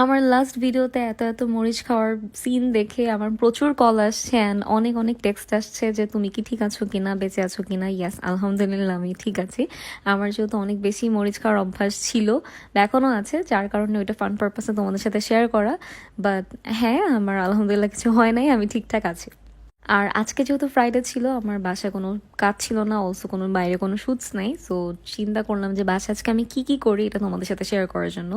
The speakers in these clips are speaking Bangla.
আমার লাস্ট ভিডিওতে এত এত মরিচ খাওয়ার সিন দেখে আমার প্রচুর কল আসছে অ্যান্ড অনেক অনেক টেক্সট আসছে যে তুমি কি ঠিক আছো কিনা, বেঁচে আছো কিনা। ইয়াস, আলহামদুলিল্লাহ আমি ঠিক আছি। আমার যেহেতু অনেক বেশি মরিচ খাওয়ার অভ্যাস ছিল বা এখনও আছে, যার কারণে ওইটা ফান পারপাসে তোমাদের সাথে শেয়ার করা। বাট হ্যাঁ, আমার আলহামদুলিল্লাহ কিছু হয় নাই, আমি ঠিকঠাক আছি। আর আজকে যেহেতু ফ্রাইডে ছিল, আমার বাসায় কোনো কাজ ছিল না, অলসো কোনো বাইরে কোনো শুটস নাই। সো চিন্তা করলাম যে বাসায় আজকে আমি কি কি করি এটা তোমাদের সাথে শেয়ার করার জন্য।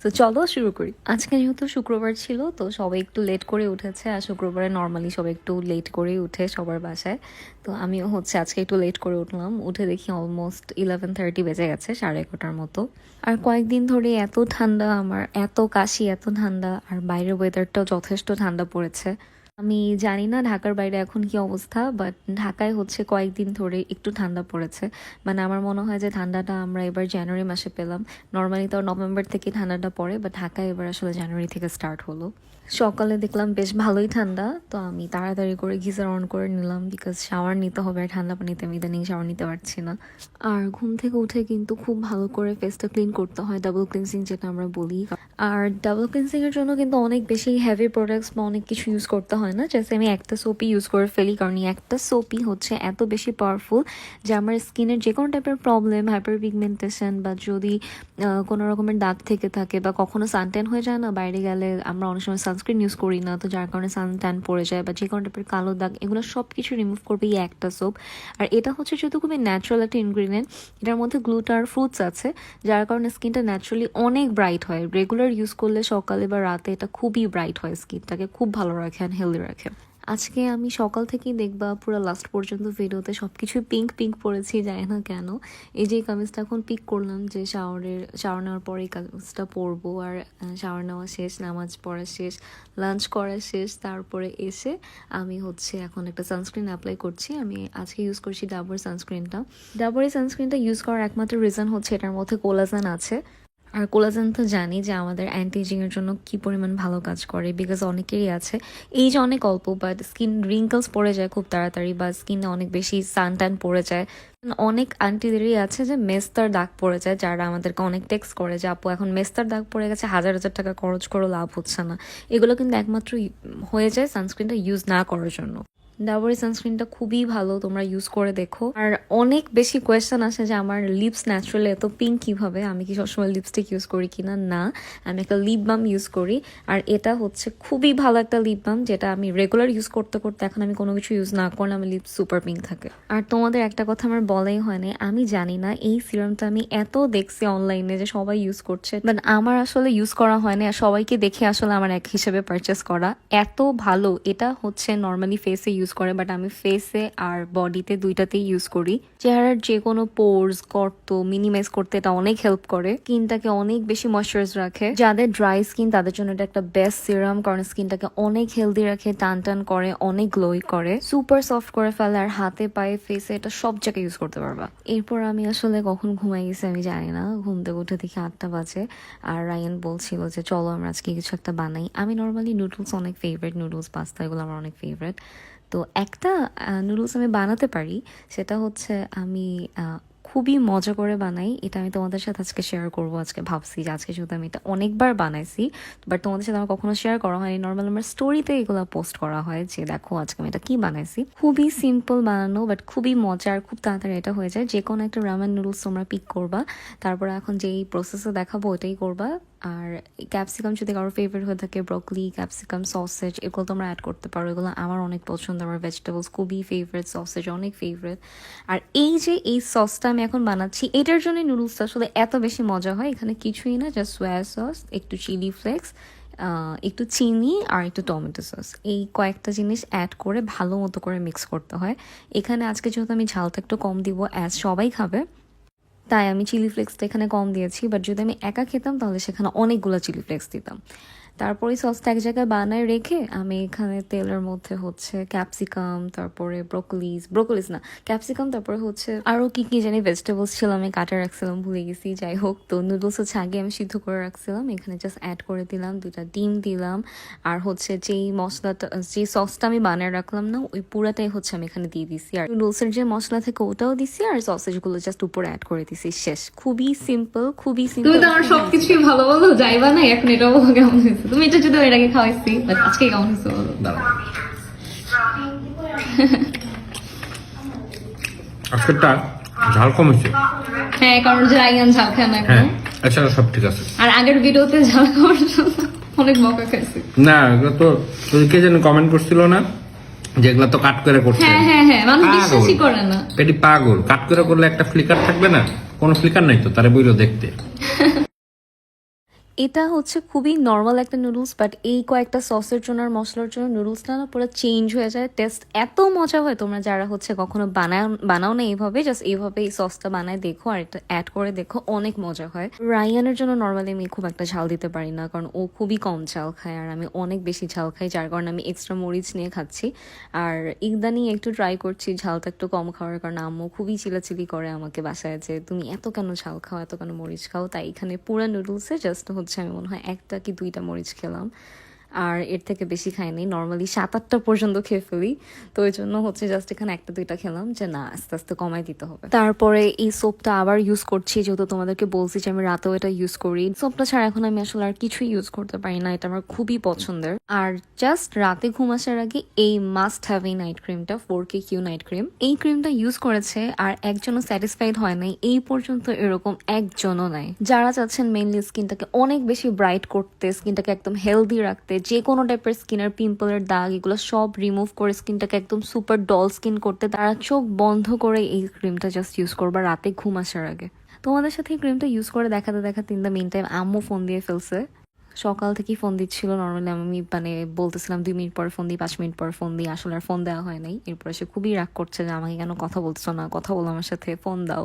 তো চলো শুরু করি। আজকে যেহেতু শুক্রবার ছিল, তো সবাই একটু লেট করে উঠেছে। আর শুক্রবারে নর্মালি সবাই একটু লেট করেই উঠে সবার বাসায়। তো আমিও আজকে একটু লেট করে উঠলাম। উঠে দেখি অলমোস্ট 11:30 বেজে গেছে, 11:30 মতো। আর কয়েকদিন ধরে এত ঠান্ডা, আমার এত কাশি, এত ঠান্ডা, আর বাইরের ওয়েদারটাও যথেষ্ট ঠান্ডা পড়েছে। আমি জানি না ঢাকার বাইরে এখন কি অবস্থা, বাট ঢাকায় কয়েকদিন ধরে একটু ঠান্ডা পড়েছে। মানে আমার মনে হয় যে ঠান্ডাটা আমরা এবার জানুয়ারি মাসে পেলাম। নর্মালি তো নভেম্বর থেকে ঠান্ডাটা পড়ে, বাট ঢাকায় এবার আসলে জানুয়ারি থেকে স্টার্ট হলো। সকালে দেখলাম বেশ ভালোই ঠান্ডা, তো আমি তাড়াতাড়ি করে গিজার অন করে নিলাম, বিকজ শাওয়ার নিতে হবে। আর ঠান্ডা পানিতে আমি ইদানিং শাওয়ার নিতে পারছি না। আর ঘুম থেকে উঠে কিন্তু খুব ভালো করে ফেসটা ক্লিন করতে হয়, ডাবল ক্লিনসিং যেটা আমরা বলি। আর ডাবল ক্লিনসিং এর জন্য কিন্তু অনেক বেশি হেভি প্রোডাক্টস বা অনেক কিছু ইউজ করতে হয় না। জাস্ট আমি একটা সোপই ইউজ করে ফেলি, কারণ এই একটা সোপই এত বেশি পাওয়ারফুল যে আমার স্কিনের যে কোনো টাইপের প্রবলেম, হাইপার পিগমেন্টেশন, বা যদি কোনো রকমের দাগ থেকে থাকে, বা কখনো সানট্যান হয়ে যায় না, বাইরে গেলে আমরা অনেক সময় সানস্ক্রিন ইউজ করি না, তো যার কারণে সানট্যান পড়ে যায়, বা যে কোনো টাইপের কালো দাগ, এগুলো সব কিছু রিমুভ করবে এই একটা সোপ। আর এটা যেহেতু খুবই ন্যাচারাল একটা ইনগ্রিডিয়েন্ট, এটার মধ্যে গ্লুটার ফ্রুটস আছে, যার কারণে স্কিনটা ন্যাচারালি অনেক ব্রাইট হয়। রেগুলার ইউজ করলে সকালে বা রাতে এটা খুবই ব্রাইট হয়, স্কিনটাকে খুব ভালো রাখে অ্যান্ড হেলদি রাখে। আজকে আমি সকাল থেকেই দেখবা পুরো লাস্ট পর্যন্ত ভিডিওতে সব কিছুই পিঙ্ক পিঙ্ক পরেছি, জানি না কেন। এই যে কামিজটা এখন পিক করলাম, যে শাওয়ার নেওয়ার পরে এই কামিজটা পরবো। আর শাওয়ার নেওয়া শেষ, নামাজ পড়া শেষ, লাঞ্চ করা শেষ, তারপরে এসে আমি এখন একটা সানস্ক্রিন অ্যাপ্লাই করছি। আমি আজকে ইউজ করছি ডাবর সানস্ক্রিনটা। ডাবর এই সানস্ক্রিনটা ইউজ করার একমাত্র রিজন এটার মধ্যে কোলাজেন আছে। আর কোলাজেন তো জানি যে আমাদের অ্যান্টি এজিংয়ের জন্য কি পরিমাণ ভালো কাজ করে, বিকজ অনেকেরই আছে এইজ অনেক অল্প, বাট স্কিন রিঙ্কলস পড়ে যায় খুব তাড়াতাড়ি, বা স্কিনে অনেক বেশি সান ট্যান পড়ে যায়। অনেক আন্টিদেরই আছে যে মেস্তার দাগ পড়ে যায়, যারা আমাদেরকে অনেক টেক্সট করে যে আপু এখন মেস্তার দাগ পড়ে গেছে, হাজার হাজার টাকা খরচ করে লাভ হচ্ছে না। এগুলো কিন্তু একমাত্র হয়ে যায় সানস্ক্রিনটা ইউজ না করার জন্য। ডাবর সানস্ক্রিনটা খুবই ভালো, তোমরা ইউজ করে দেখো। আর অনেক বেশি কোয়েশ্চেন আসে যে আমার লিপস ন্যাচারালি এত পিঙ্ক কিভাবে, আমি কি সবসময় লিপস্টিক ইউজ করি কিনা। না, আমি একটা লিপ বাম ইউজ করি। আর এটা খুবই ভালো একটা লিপ বাম, যেটা আমি রেগুলার ইউজ করতে করতে এখন আমি কোনো কিছু ইউজ না করলে আমার লিপস সুপার পিঙ্ক থাকে। আর তোমাদের একটা কথা আমার বলাই হয়নি, আমি জানি না এই সিরামটা আমি এত দেখছি অনলাইনে যে সবাই ইউজ করছে, বাট আমার আসলে ইউজ করা হয়নি। আর সবাইকে দেখে আসলে আমার এক হিসেবে পারচেস করা। এত ভালো এটা নর্মালি ফেসে ইউজ করে, বাট আমি ফেসে আর বডিতে দুইটাতেই ইউজ করি। চেহারার যে কোনো পোর্স, গর্ত মিনিমাইজ করতে এটা অনেক হেল্প করে। স্কিনটাকে অনেক বেশি ময়শ্চারাইজ রাখে। যাদের ড্রাই স্কিন তাদের জন্য এটা একটা বেস্ট সিরাম, কারণ স্কিনটাকে অনেক হেলদি রাখে, টান টান করে, অনেক গ্লোই করে, সুপার সফট করে ফেলে। আর হাতে পায়ে ফেসে এটা সব জায়গায় ইউজ করতে পারবা। এরপর আমি কখন ঘুমাই গেছি আমি জানি না, ঘুম থেকে উঠে দেখি 8টা বাজে। আর রায়ান বলছিল যে চলো আমরা আজকে কিছু একটা বানাই। আমি নর্মালি নুডলস অনেক ফেভারিট, নুডলস পাস্তা এগুলো আমার অনেক ফেভারিট। তো একটা নুডলস আমি বানাতে পারি, সেটা আমি খুবই মজা করে বানাই। এটা আমি তোমাদের সাথে আজকে শেয়ার করবো। আজকে ভাবছি যে আজকে শুধু আমি এটা অনেকবার বানাইছি, বাট তোমাদের সাথে আমার কখনো শেয়ার করা হয়নি। নর্মাল আমার স্টোরিতে এগুলো পোস্ট করা হয় যে দেখো আজকে আমি এটা কি বানাইছি। খুবই সিম্পল বানানো, বাট খুবই মজার, খুব তাড়াতাড়ি এটা হয়ে যায়। যে কোনো একটা রামেন নুডলস তোমরা পিক করবা, তারপরে এখন যেই প্রসেসে দেখাবো ওটাই করবা। আর ক্যাপসিকাম যদি কারোর ফেভারিট হয়ে থাকে, ব্রকলি, ক্যাপসিকাম, সসেজ, এগুলো তোমরা অ্যাড করতে পারো। এগুলো আমার অনেক পছন্দ, আমার ভেজিটেবলস খুবই ফেভারিট, সসেজ অনেক ফেভারিট। আর এই সসটা আমি এখন বানাচ্ছি, এটার জন্য নুডলসটা আসলে এত বেশি মজা হয়। এখানে কিছুই না, জাস্ট সোয়া সস, একটু চিলি ফ্লেক্স, একটু চিনি আর একটু টমেটো সস, এই কয়েকটা জিনিস অ্যাড করে ভালো মতো করে মিক্স করতে হয়। এখানে আজকে যেহেতু আমি ঝালটা একটু কম দিব, অ্যাজ সবাই খাবে, তাই আমি চিলি ফ্লেক্সটা এখানে কম দিয়েছি। বাট যদি আমি একা খেতাম তাহলে সেখানে অনেকগুলো চিলি ফ্লেক্স দিতাম। তারপরে সসটা এক জায়গায় বানায় রেখে আমি এখানে তেলের মধ্যে হচ্ছে ক্যাপসিকাম, তারপরে ব্রোকলিস না ক্যাপসিকাম, তারপরে হচ্ছে আরও কি কি জানি ভেজিটেবলস ছিল আমি কাটা রাখছিলাম, ভুলে গেছি। যাই হোক, তো নুডলস হচ্ছে আগে আমি সিদ্ধ করে রাখছিলাম, এখানে জাস্ট অ্যাড করে দিলাম, 2টা ডিম দিলাম, আর হচ্ছে যেই মশলাটা যে সসটা আমি বানিয়ে রাখলাম না ওই পুরাটাই হচ্ছে আমি এখানে দিয়ে দিছি, আর নুডলসের যে মশলা থেকে ওটাও দিছি, আর সসেজগুলো জাস্ট উপরে অ্যাড করে দিছি, শেষ। খুবই সিম্পল, খুবই সিম্পল। তুমি তো আমার সবকিছুই ভালো বলো, যাইবা না এখন এটা বলো কেমন হয়েছে। তুমি এটা যদি এর আগে খাওয়াইছি, বাট আজকে কেমন হয়েছে বলো। আজকেরটা ঝাল কম হয়েছে। হ্যাঁ, কারণ যে রাইয়ান ঝাল খায় না হ্যাঁ, একদম। এছাড়া সব ঠিক আছে। আর আগের ভিডিওতে ঝাল খাওয়ার জন্য অনেক মজা খাইছি। না, এগুলো তো ওই কে যেন কমেন্ট করছিল না যেগুলো তো কাট করে করছে। হ্যাঁ হ্যাঁ হ্যাঁ, মানুষ বিশ্বাসই করে না। এটি পাগল, কাট করে করলে একটা ফ্লিকার থাকবে না, কোনো ফ্লিকার নাই তো, তারে বইলো দেখতে। এটা হচ্ছে খুবই নর্মাল একটা নুডলস, বাট এই কয়েকটা সসের জন্য আর মশলার জন্য নুডলসটা না পুরো চেঞ্জ হয়ে যায়, টেস্ট এত মজা হয়। তোমরা যারা হচ্ছে কখনো বানাও না এইভাবে, জাস্ট এইভাবে এই সসটা বানায় দেখো আর এটা অ্যাড করে দেখো, অনেক মজা হয়। রায়ানের জন্য নর্মালি আমি খুব একটা ঝাল দিতে পারি না, কারণ ও খুবই কম ঝাল খায় আর আমি অনেক বেশি ঝাল খাই, যার কারণে আমি এক্সট্রা মরিচ নিয়ে খাচ্ছি। আর ইদানিং একটু ট্রাই করছি ঝালটা একটু কম খাওয়ার, কারণ আম্মু খুবই চিলাচিলি করে আমাকে বাসায় যে তুমি এত কেন ঝাল খাও, এত কেন মরিচ খাও। তাই এখানে পুরো নুডলসে জাস্ট হচ্ছে আমি মনে হয় 1টা কি 2টা মরিচ খেলাম, আর এর থেকে বেশি খাইনি। নর্মালি 7-8টা পর্যন্ত খেয়ে ফেলি, তো ওই জন্য হচ্ছে জাস্ট এখানে 1টা 2টা খেলাম, যে না আস্তে আস্তে কমাই দিতে হবে। তারপরে এই সোপটা আবার ইউজ করছি, যেহেতু তোমাদেরকে বলছি যে আমি রাতেও এটা ইউজ করি। সোপটা ছাড়া এখন আমি আসলে আর কিছুই ইউজ করতে পারি না, এটা আমার খুবই পছন্দের। আর জাস্ট রাতে ঘুম আসার আগে এই মাস্ট হ্যাভ এই নাইট ক্রিমটা, 4KQ নাইট ক্রিম। এই ক্রিমটা ইউজ করেছে আর একজনও স্যাটিসফাইড হয় নাই এই পর্যন্ত, এরকম একজনও নাই। যারা চাচ্ছেন মেইনলি স্কিনটাকে অনেক বেশি ব্রাইট করতে, স্কিনটাকে একদম হেলদি রাখতে, যে কোনো টাইপের স্কিনের পিম্পলের দাগ এগুলো সব রিমুভ করে স্কিনটাকে একদম সুপার ডল স্কিন করতে, তারা চোখ বন্ধ করে এই ক্রিমটা জাস্ট ইউজ করবা রাতে ঘুম আসার আগে। তোমাদের সাথে এই ক্রিমটা ইউজ করে দেখাতে দেখাতে ইন দ্য মেইন টাইম আম্মু ফোন দিয়ে ফেলছে। সকাল থেকেই ফোন দিচ্ছিল, নর্মালি আমি মানে বলতেছিলাম 2 মিনিট পর ফোন দিই, 5 মিনিট পর ফোন দিই, আসলে আর ফোন দেওয়া হয় নাই। এরপরে সে খুবই রাগ করছে যে আমাকে কেন কথা বলছো না, কথা বলো আমার সাথে, ফোন দাও।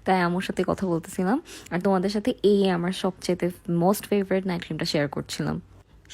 তাই আমার সাথে কথা বলতেছিলাম আর তোমাদের সাথে এই আমার সবচেয়ে মোস্ট ফেভারিট নাইট ক্রিমটা শেয়ার করছিলাম।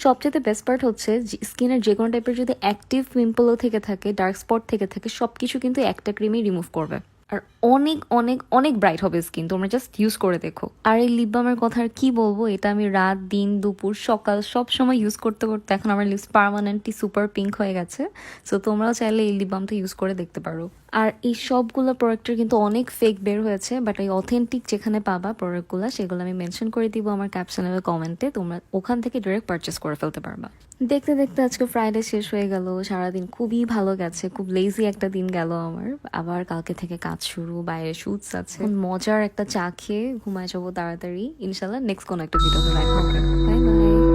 সবচেয়ে বেস্ট পার্ট হচ্ছে স্কিনের যে কোনো টাইপের যদি অ্যাক্টিভ পিম্পলও থেকে থাকে, ডার্ক স্পট থেকে থাকে, সব কিছু কিন্তু একটা ক্রিমই রিমুভ করবে আর অনেক অনেক অনেক ব্রাইট হবে স্কিন। তোমরা জাস্ট ইউজ করে দেখো। আর এই লিপ বামের কথা আর কি বলবো, এটা আমি রাত দিন দুপুর সকাল সব সময় ইউজ করতে করতে এখন আমার লিপস পার্মানেন্টলি সুপার পিঙ্ক হয়ে গেছে। সো তোমরাও চাইলে এই লিপ বামটা ইউজ করে দেখতে পারো। আর এই সবগুলো প্রোডাক্টের কিন্তু অনেক ফেক বের হয়েছে, বাট এই অথেন্টিক যেখানে পাবা প্রোডাক্টগুলো সেগুলো আমি মেনশন করে দিব আমার ক্যাপশনে বা কমেন্টে, তোমরা ওখান থেকে ডিরেক্ট পারচেস করে ফেলতে পারবা। দেখতে দেখতে আজকে ফ্রাইডে শেষ হয়ে গেল, সারাদিন খুবই ভালো গেছে, খুব লেজি একটা দিন গেল আমার। আবার কালকে থেকে কাজ শুরু, বাইরে শুটস আছে, মজার একটা চা খেয়ে ঘুমায় যাবো তাড়াতাড়ি। ইনশাল্লাহ নেক্সট কোনো একটা ভিডিওতে দেখা হবে। Bye bye.